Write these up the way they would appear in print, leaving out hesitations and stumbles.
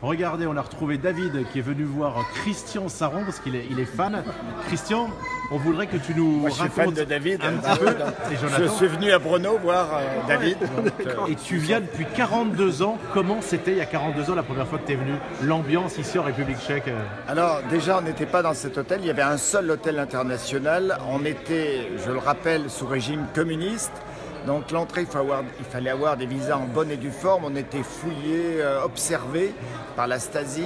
Regardez, on a retrouvé David qui est venu voir Christian Saron parce qu'il est fan. Christian, on voudrait que tu nous Moi, je suis fan racontes de David. un petit peu. Et Je Jonathan. suis venu à Brno voir David. Et tu viens depuis 42 ans. Comment c'était il y a 42 ans la première fois que tu es venu? L'ambiance ici en République tchèque. Alors déjà, on n'était pas dans cet hôtel. Il y avait un seul hôtel international. On était, je le rappelle, sous régime communiste. Donc l'entrée, il fallait avoir des visas en bonne et due forme. On était fouillés, observés par la Stasi.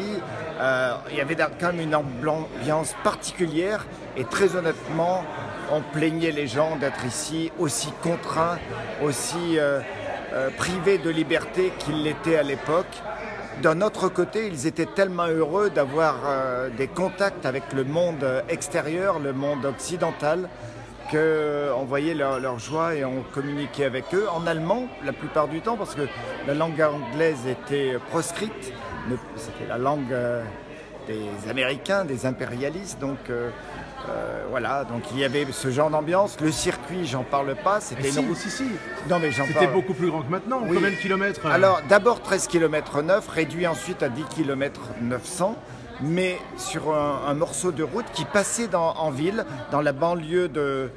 Il y avait quand même une ambiance particulière. Et très honnêtement, on plaignait les gens d'être ici aussi contraints, aussi privés de liberté qu'ils l'étaient à l'époque. D'un autre côté, ils étaient tellement heureux d'avoir des contacts avec le monde extérieur, le monde occidental, qu'on voyait leur joie et on communiquait avec eux en allemand la plupart du temps parce que la langue anglaise était proscrite. C'était la langue des Américains, des impérialistes. Donc voilà, donc il y avait ce genre d'ambiance. Le circuit, j'en parle pas, c'était énorme. Si. Non, mais j'en C'était parle. beaucoup plus grand que maintenant. Oui. Combien de kilomètres Alors d'abord 13 km 9, réduit ensuite à 10 km 900, mais sur un morceau de route qui passait en ville, dans la banlieue de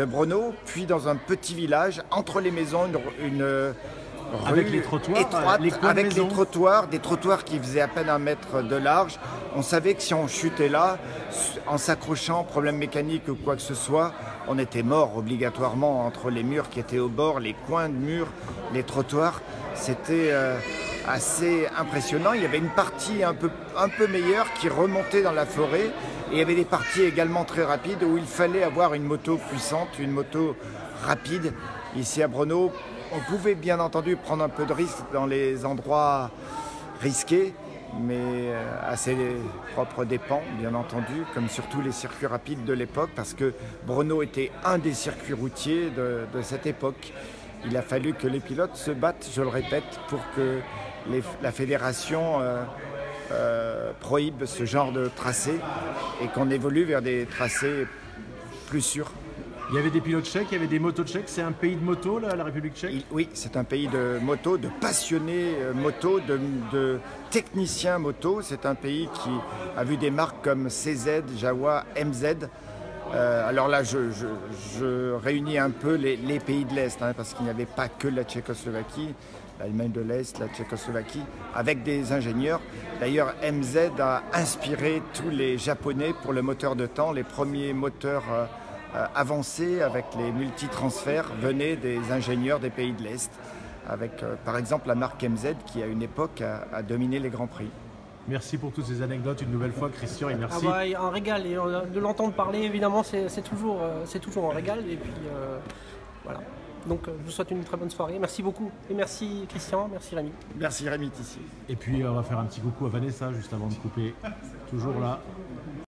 Brno, puis dans un petit village, entre les maisons, une rue Avec les trottoirs, étroite, les coins de avec maison. des trottoirs qui faisaient à peine 1 mètre de large. On savait que si on chutait là, en s'accrochant, problème mécanique ou quoi que ce soit, on était mort obligatoirement entre les murs qui étaient au bord, les coins de murs, les trottoirs. C'était assez impressionnant. Il y avait une partie un peu meilleure qui remontait dans la forêt et il y avait des parties également très rapides où il fallait avoir une moto puissante, une moto rapide. Ici à Brno, on pouvait bien entendu prendre un peu de risque dans les endroits risqués, mais à ses propres dépens, bien entendu, comme sur tous les circuits rapides de l'époque, parce que Brno était un des circuits routiers de cette époque. Il a fallu que les pilotes se battent, je le répète, pour que la fédération prohibe ce genre de tracé et qu'on évolue vers des tracés plus sûrs. Il y avait des pilotes tchèques, il y avait des motos tchèques. C'est un pays de moto, là, la République tchèque? Oui, c'est un pays de moto, de passionnés moto, de techniciens moto. C'est un pays qui a vu des marques comme CZ, Jawa, MZ. Alors là, je réunis un peu les pays de l'Est, hein, parce qu'il n'y avait pas que la Tchécoslovaquie, l'Allemagne de l'Est, la Tchécoslovaquie, avec des ingénieurs. D'ailleurs, MZ a inspiré tous les Japonais pour le moteur de temps. Les premiers moteurs avancés avec les multitransferts venaient des ingénieurs des pays de l'Est, avec par exemple la marque MZ qui à une époque a dominé les Grands Prix. Merci pour toutes ces anecdotes une nouvelle fois, Christian, et merci. Ah bah, un régal, et de l'entendre parler, évidemment, c'est toujours un régal. Et puis voilà. Donc je vous souhaite une très bonne soirée. Merci beaucoup. Et merci Christian, merci Rémi. Merci Rémi Tissier. Et puis on va faire un petit coucou à Vanessa juste avant de couper. Toujours là.